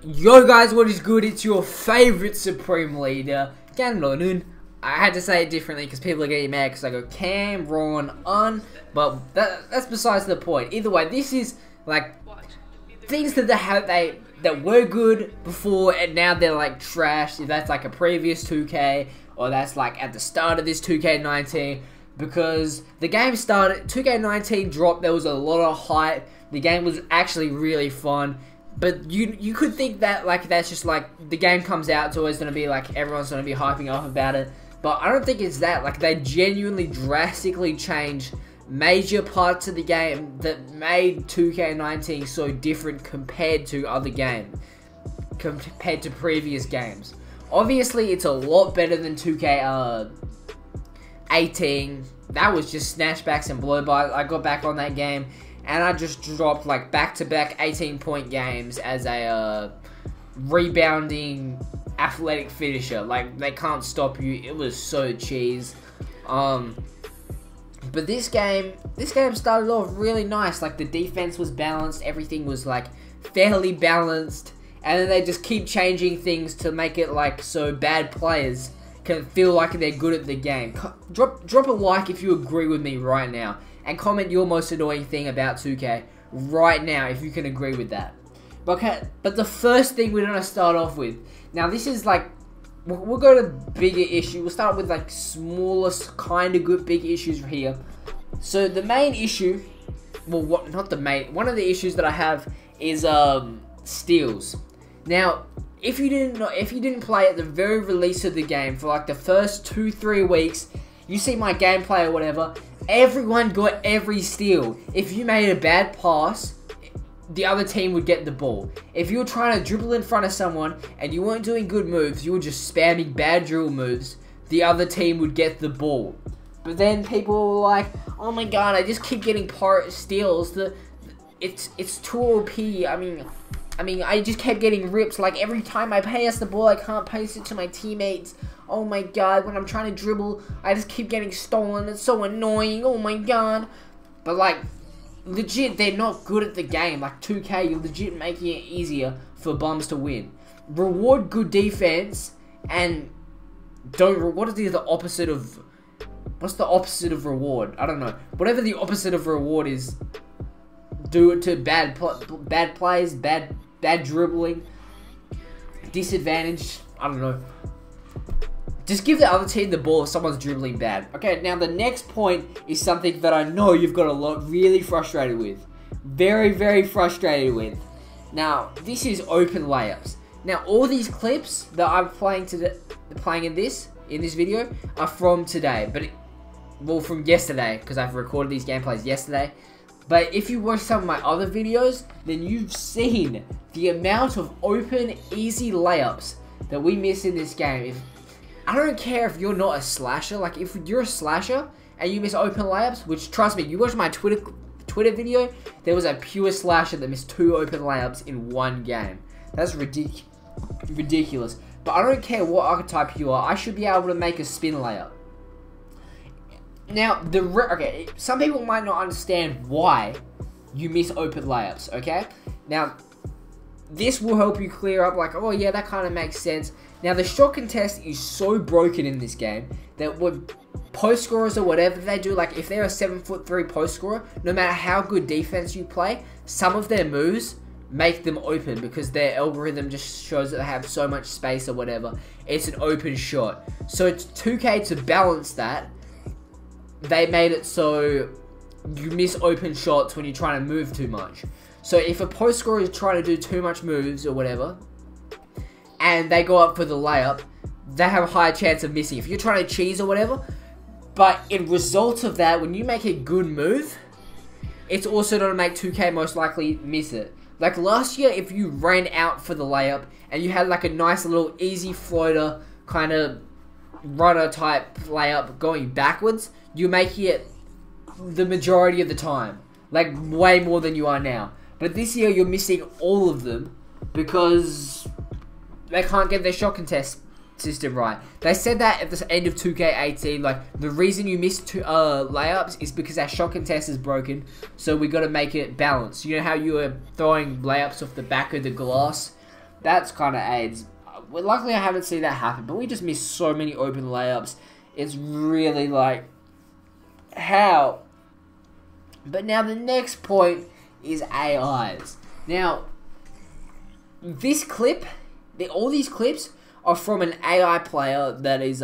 Yo guys, what is good? It's your favorite Supreme Leader, Cameron. I had to say it differently because people are getting mad because I go Cameron, but that's besides the point. Either way, this is like things that were good before and now they're like trash. If that's like a previous 2K or that's like at the start of this 2K19, because the game started, 2K19 dropped, there was a lot of hype. The game was actually really fun. But you could think that like that's just like the game comes out, it's always gonna be like everyone's gonna be hyping up about it. But I don't think it's that. Like they genuinely drastically changed major parts of the game that made 2K19 so different compared to other games, compared to previous games. Obviously, it's a lot better than 2K18. That was just snatchbacks and blowbys. I got back on that game. And I just dropped like back-to-back 18-point games as a rebounding athletic finisher. Like they can't stop you. It was so cheese. But this game started off really nice. Like the defense was balanced. Everything was like fairly balanced. And then they just keep changing things to make it like so bad players can feel like they're good at the game. Drop a like if you agree with me right now. And comment your most annoying thing about 2K right now if you can agree with that. Okay, but the first thing we're going to start off with. Now this is like, we'll go to bigger issue. We'll start with like smallest kind of good big issues here. So the main issue, well not the main, one of the issues that I have is steals. Now, if you didn't play at the very release of the game for like the first 2-3 weeks, you see my gameplay or whatever, everyone got every steal. If you made a bad pass, the other team would get the ball. If you were trying to dribble in front of someone and you weren't doing good moves, you were just spamming bad dribble moves, the other team would get the ball. But then people were like, oh my god, I just keep getting steals. It's too OP. I mean, I just kept getting rips. Like every time I pass the ball, I can't pass it to my teammates. Oh my god, when I'm trying to dribble, I just keep getting stolen. It's so annoying. Oh my god. But like, legit, they're not good at the game. Like 2K, you're legit making it easier for bums to win. Reward good defense and don't. What is the opposite of? What's the opposite of reward? I don't know. Whatever the opposite of reward is, do it to bad plays, bad dribbling, disadvantage. I don't know. Just give the other team the ball if someone's dribbling bad. Okay, now the next point is something that I know you've got a lot really frustrated with. Very, very frustrated with. Now, this is open layups. Now, all these clips that I'm playing in this video are from today. Well, from yesterday, because I've recorded these gameplays yesterday. But if you watch some of my other videos, then you've seen the amount of open, easy layups that we miss in this game. I don't care if you're not a slasher. Like, if you're a slasher and you miss open layups, which, trust me, you watch my Twitter video, there was a pure slasher that missed 2 open layups in one game. That's ridiculous. But I don't care what archetype you are, I should be able to make a spin layup. Now, okay, some people might not understand why you miss open layups, okay? Now, this will help you clear up, like, oh yeah, that kind of makes sense. Now, the shot contest is so broken in this game that with post scorers or whatever they do, like if they're a 7'3" post scorer, no matter how good defense you play, some of their moves make them open because their algorithm just shows that they have so much space or whatever. It's an open shot. So it's 2K to balance that. They made it so you miss open shots when you're trying to move too much. So if a post scorer is trying to do too much moves or whatever, and they go up for the layup, they have a higher chance of missing. If you're trying to cheese or whatever, but in result of that, when you make a good move, it's also going to make 2K most likely miss it. Like last year, if you ran out for the layup, and you had like a nice little easy floater, kind of runner type layup going backwards, you're making it the majority of the time. Like way more than you are now. But this year, you're missing all of them because they can't get their shot contest system right. They said that at the end of 2K18, like, the reason you missed layups is because our shot contest is broken, so we got to make it balanced. You know how you were throwing layups off the back of the glass? That's kind of AIDS. Well, luckily, I haven't seen that happen, but we just missed so many open layups. It's really like, how? But now the next point is AIs. Now, this clip, all these clips are from an AI player that is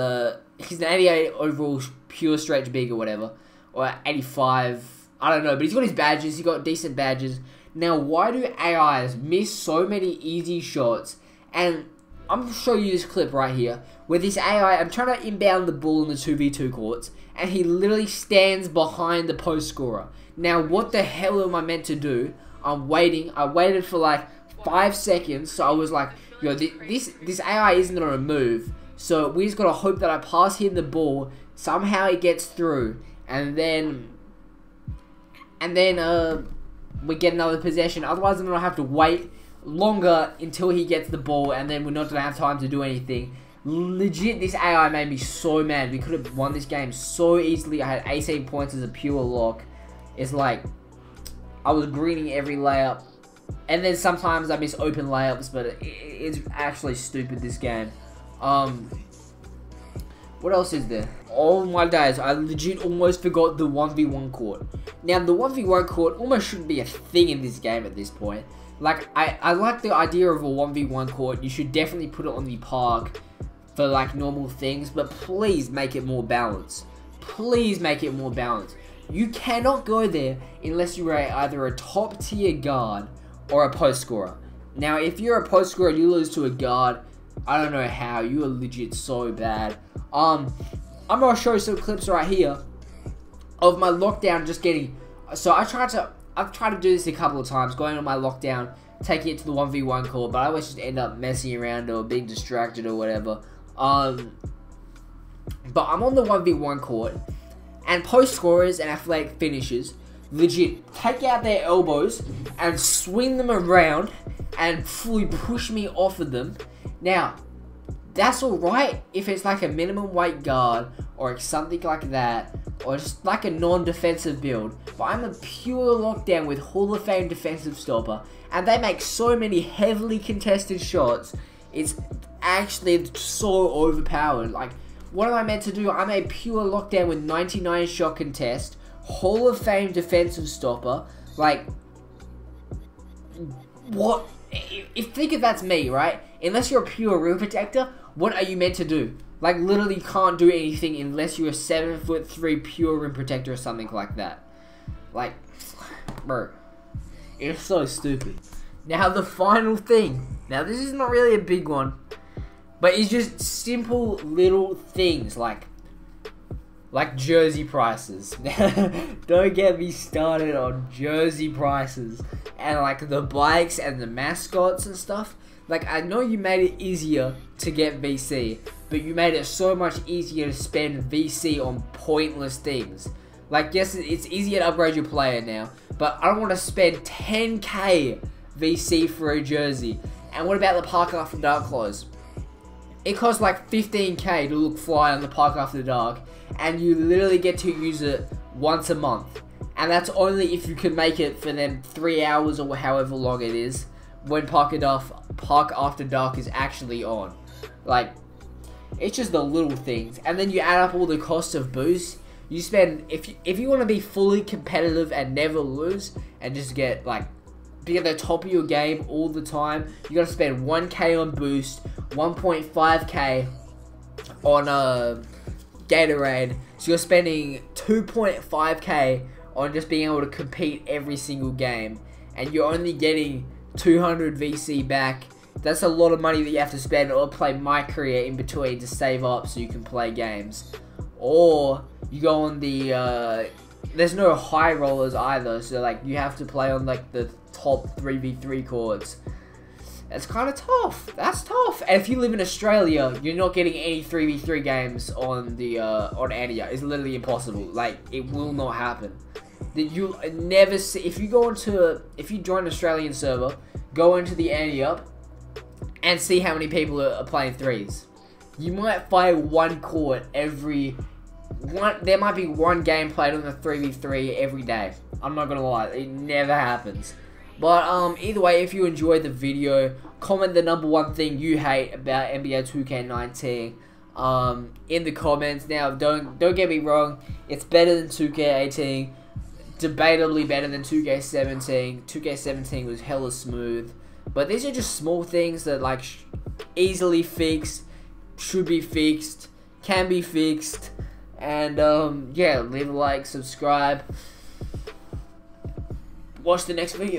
he's an 88 overall pure stretch big or whatever, or 85, I don't know, but he's got his badges, he's got decent badges. Now, why do AIs miss so many easy shots? And I'm going to show you this clip right here, where this AI, I'm trying to inbound the ball in the 2v2 courts, and he literally stands behind the post scorer. Now, what the hell am I meant to do? I'm waiting. I waited for like 5 seconds, so I was like, yo, this AI isn't going to move, so we just got to hope that I pass him the ball, somehow it gets through, and then we get another possession. Otherwise, I'm going to have to wait longer until he gets the ball, and then we're not going to have time to do anything. Legit, this AI made me so mad. We could have won this game so easily. I had 18 points as a pure lock. It's like, I was greening every layup. And then sometimes I miss open layups, but it's actually stupid, this game. What else is there? Oh my days, I legit almost forgot the 1v1 court. Now, the 1v1 court almost shouldn't be a thing in this game at this point. Like, I like the idea of a 1v1 court. You should definitely put it on the park for, like, normal things, but please make it more balanced. Please make it more balanced. You cannot go there unless you are either a top-tier guard or a post scorer. Now, if you're a post scorer and you lose to a guard, I don't know how. You are legit so bad. I'm gonna show you some clips right here of my lockdown just getting. So I've tried to do this a couple of times, going on my lockdown, taking it to the 1v1 court, but I always just end up messing around or being distracted or whatever. But I'm on the 1v1 court, and post scorers and athletic finishers legit take out their elbows and swing them around and fully push me off of them. Now, that's alright if it's like a minimum weight guard or something like that, or just like a non-defensive build. But I'm a pure lockdown with Hall of Fame defensive stopper, and they make so many heavily contested shots. It's actually so overpowered. Like, what am I meant to do? I'm a pure lockdown with 99 shot contest, Hall of Fame defensive stopper. Like, what? Think if that's me, right? Unless you're a pure rim protector, what are you meant to do? Like, literally can't do anything unless you're a 7'3" pure rim protector or something like that. Like, bro, it's so stupid. Now, the final thing. Now, this is not really a big one, but it's just simple little things like jersey prices. Don't get me started on jersey prices and like the bikes and the mascots and stuff. Like, I know you made it easier to get VC, but you made it so much easier to spend VC on pointless things. Like, yes, it's easier to upgrade your player now, but I don't want to spend 10k VC for a jersey. And what about the Park After Dark clothes? It costs like 15k to look fly on the Park After Dark, and you literally get to use it once a month. And that's only if you can make it for them 3 hours or however long it is, when Park After Dark is actually on. Like, it's just the little things. And then you add up all the costs of boost. You spend, if you want to be fully competitive and never lose, and just get, like, be at the top of your game all the time, you gotta spend 1k on boost, 1.5k on Gatorade. So you're spending 2.5k on just being able to compete every single game, and you're only getting 200 VC back. That's a lot of money that you have to spend, or play My Career in between to save up so you can play games. Or you go on the there's no high rollers either, so like you have to play on like the top 3v3 courts. That's kind of tough. That's tough. And if you live in Australia, you're not getting any 3v3 games on the on Ania. It's literally impossible. Like, it will not happen. That you never see. If you join an Australian server, go into the Ania and see how many people are playing threes. You might find one court every one. There might be one game played on the 3v3 every day. I'm not gonna lie, it never happens. But either way, if you enjoyed the video, comment the #1 thing you hate about NBA 2K19 in the comments. Now, don't get me wrong, it's better than 2K18, debatably better than 2K17. 2K17 was hella smooth, but these are just small things that like easily fixed, should be fixed, can be fixed, and yeah, leave a like, subscribe, watch the next video.